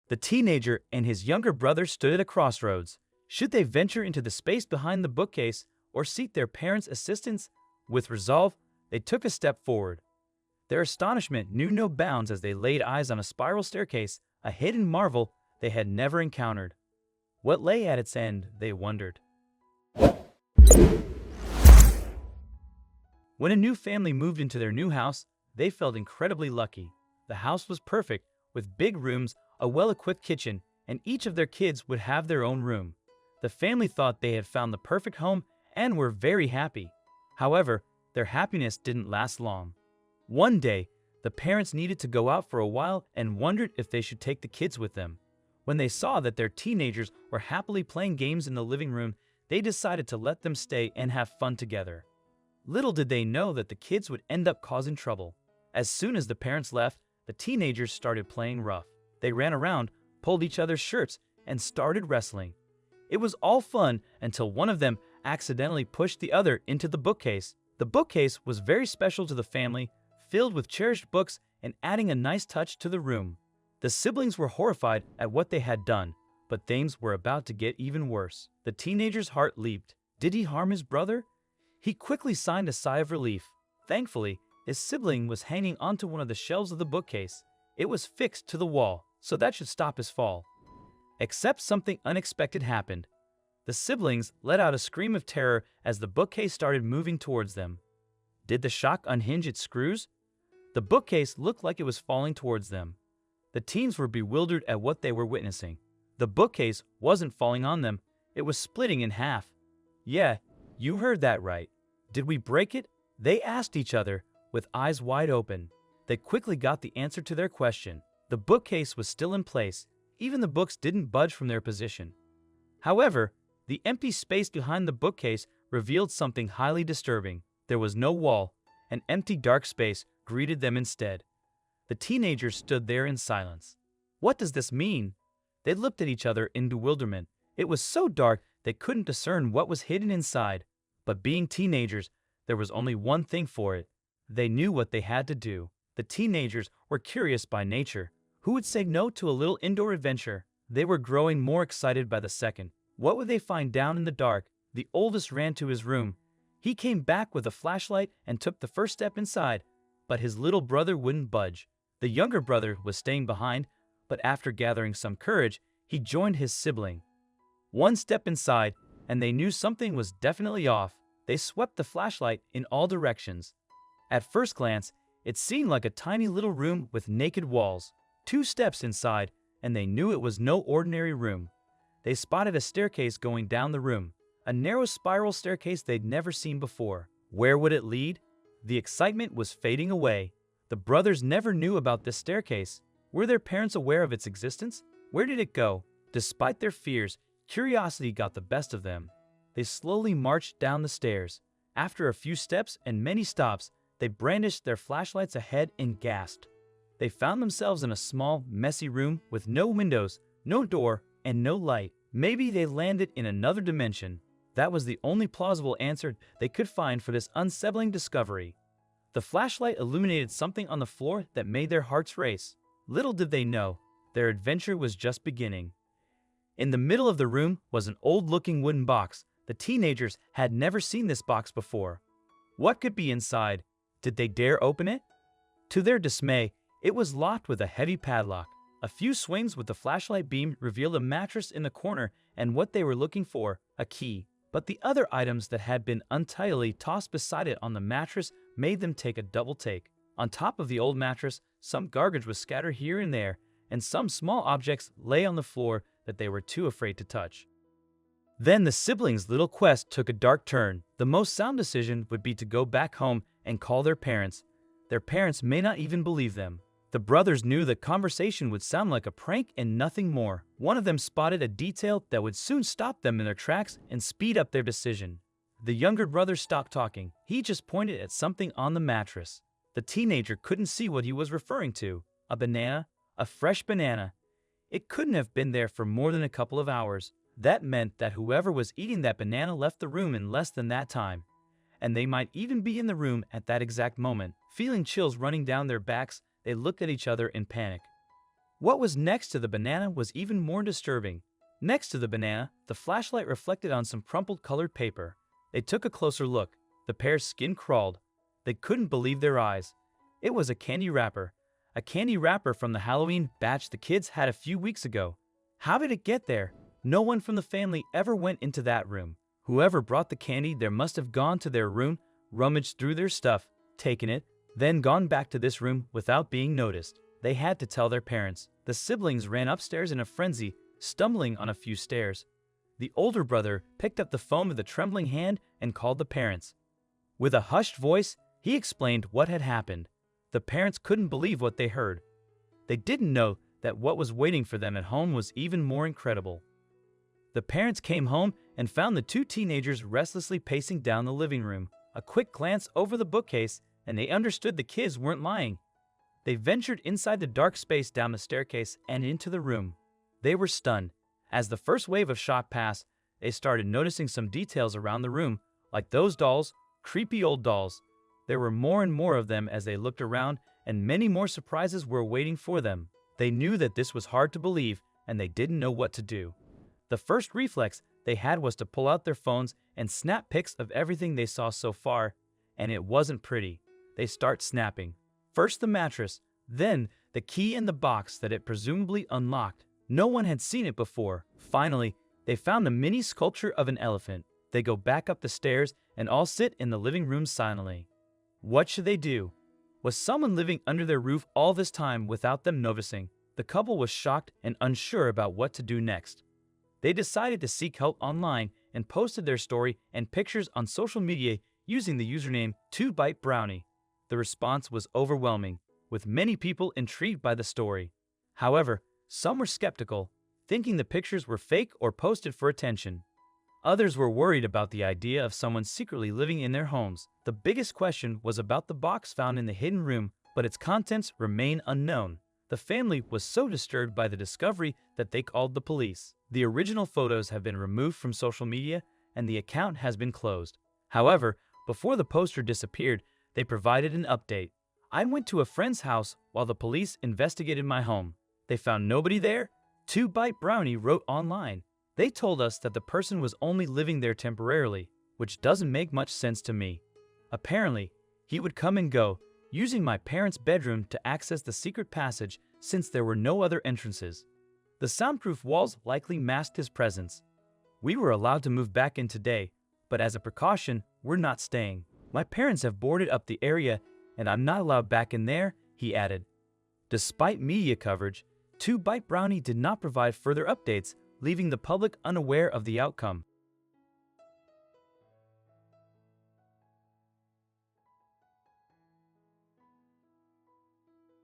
The teenager and his younger brother stood at a crossroads. Should they venture into the space behind the bookcase or seek their parents' assistance? With resolve, they took a step forward. Their astonishment knew no bounds as they laid eyes on a spiral staircase, a hidden marvel they had never encountered. What lay at its end, they wondered. When a new family moved into their new house, they felt incredibly lucky. The house was perfect, with big rooms, a well-equipped kitchen, and each of their kids would have their own room. The family thought they had found the perfect home and were very happy. However, their happiness didn't last long. One day, the parents needed to go out for a while and wondered if they should take the kids with them. When they saw that their teenagers were happily playing games in the living room, they decided to let them stay and have fun together. Little did they know that the kids would end up causing trouble. As soon as the parents left, the teenagers started playing rough. They ran around, pulled each other's shirts, and started wrestling. It was all fun until one of them accidentally pushed the other into the bookcase. The bookcase was very special to the family, filled with cherished books and adding a nice touch to the room. The siblings were horrified at what they had done, but things were about to get even worse. The teenager's heart leaped. Did he harm his brother? He quickly signed a sigh of relief. Thankfully, his sibling was hanging onto one of the shelves of the bookcase. It was fixed to the wall, so that should stop his fall. Except something unexpected happened. The siblings let out a scream of terror as the bookcase started moving towards them. Did the shock unhinge its screws? The bookcase looked like it was falling towards them. The teens were bewildered at what they were witnessing. The bookcase wasn't falling on them, it was splitting in half. Yeah, you heard that right. Did we break it? They asked each other, with eyes wide open. They quickly got the answer to their question. The bookcase was still in place. Even the books didn't budge from their position. However, the empty space behind the bookcase revealed something highly disturbing. There was no wall. An empty dark space greeted them instead. The teenagers stood there in silence. What does this mean? They looked at each other in bewilderment. It was so dark they couldn't discern what was hidden inside. But being teenagers, there was only one thing for it. They knew what they had to do. The teenagers were curious by nature. Who would say no to a little indoor adventure? They were growing more excited by the second. What would they find down in the dark? The oldest ran to his room. He came back with a flashlight and took the first step inside, but his little brother wouldn't budge. The younger brother was staying behind, but after gathering some courage, he joined his sibling. One step inside, and they knew something was definitely off. They swept the flashlight in all directions. At first glance, it seemed like a tiny little room with naked walls. 2 steps inside, and they knew it was no ordinary room. They spotted a staircase going down the room, a narrow spiral staircase they'd never seen before. Where would it lead? The excitement was fading away. The brothers never knew about this staircase. Were their parents aware of its existence? Where did it go? Despite their fears, curiosity got the best of them. They slowly marched down the stairs. After a few steps and many stops, they brandished their flashlights ahead and gasped. They found themselves in a small, messy room with no windows, no door, and no light. Maybe they landed in another dimension. That was the only plausible answer they could find for this unsettling discovery. The flashlight illuminated something on the floor that made their hearts race. Little did they know, their adventure was just beginning. In the middle of the room was an old-looking wooden box. The teenagers had never seen this box before. What could be inside? Did they dare open it? To their dismay, it was locked with a heavy padlock. A few swings with the flashlight beam revealed a mattress in the corner and what they were looking for, a key. But the other items that had been untidily tossed beside it on the mattress made them take a double take. On top of the old mattress, some garbage was scattered here and there, and some small objects lay on the floor that they were too afraid to touch. Then the siblings' little quest took a dark turn. The most sound decision would be to go back home and call their parents. Their parents may not even believe them. The brothers knew the conversation would sound like a prank and nothing more. One of them spotted a detail that would soon stop them in their tracks and speed up their decision. The younger brother stopped talking. He just pointed at something on the mattress. The teenager couldn't see what he was referring to. A banana? A fresh banana. It couldn't have been there for more than a couple of hours. That meant that whoever was eating that banana left the room in less than that time. And they might even be in the room at that exact moment. Feeling chills running down their backs, they looked at each other in panic. What was next to the banana was even more disturbing. Next to the banana, the flashlight reflected on some crumpled colored paper. They took a closer look. The pair's skin crawled. They couldn't believe their eyes. It was a candy wrapper. A candy wrapper from the Halloween batch the kids had a few weeks ago. How did it get there? No one from the family ever went into that room. Whoever brought the candy there must have gone to their room, rummaged through their stuff, taken it, then gone back to this room without being noticed. They had to tell their parents. The siblings ran upstairs in a frenzy, stumbling on a few stairs. The older brother picked up the phone with a trembling hand and called the parents. With a hushed voice, he explained what had happened. The parents couldn't believe what they heard. They didn't know that what was waiting for them at home was even more incredible. The parents came home and found the two teenagers restlessly pacing down the living room. A quick glance over the bookcase, and they understood the kids weren't lying. They ventured inside the dark space down the staircase and into the room. They were stunned. As the first wave of shock passed, they started noticing some details around the room, like those dolls, creepy old dolls. There were more and more of them as they looked around, and many more surprises were waiting for them. They knew that this was hard to believe, and they didn't know what to do. The first reflex they had was to pull out their phones and snap pics of everything they saw so far, and it wasn't pretty. They start snapping. First the mattress, then the key in the box that it presumably unlocked. No one had seen it before. Finally, they found a mini sculpture of an elephant. They go back up the stairs and all sit in the living room silently. What should they do? Was someone living under their roof all this time without them noticing? The couple was shocked and unsure about what to do next. They decided to seek help online and posted their story and pictures on social media using the username 2BiteBrownie. The response was overwhelming, with many people intrigued by the story. However, some were skeptical, thinking the pictures were fake or posted for attention. Others were worried about the idea of someone secretly living in their homes. The biggest question was about the box found in the hidden room, but its contents remain unknown. The family was so disturbed by the discovery that they called the police. The original photos have been removed from social media and the account has been closed. However, before the poster disappeared, they provided an update. I went to a friend's house while the police investigated my home. They found nobody there. 2BiteBrownie wrote online. They told us that the person was only living there temporarily, which doesn't make much sense to me. Apparently, he would come and go, using my parents' bedroom to access the secret passage since there were no other entrances. The soundproof walls likely masked his presence. We were allowed to move back in today, but as a precaution, we're not staying. My parents have boarded up the area, and I'm not allowed back in there, he added. Despite media coverage, 2BiteBrownie did not provide further updates, leaving the public unaware of the outcome.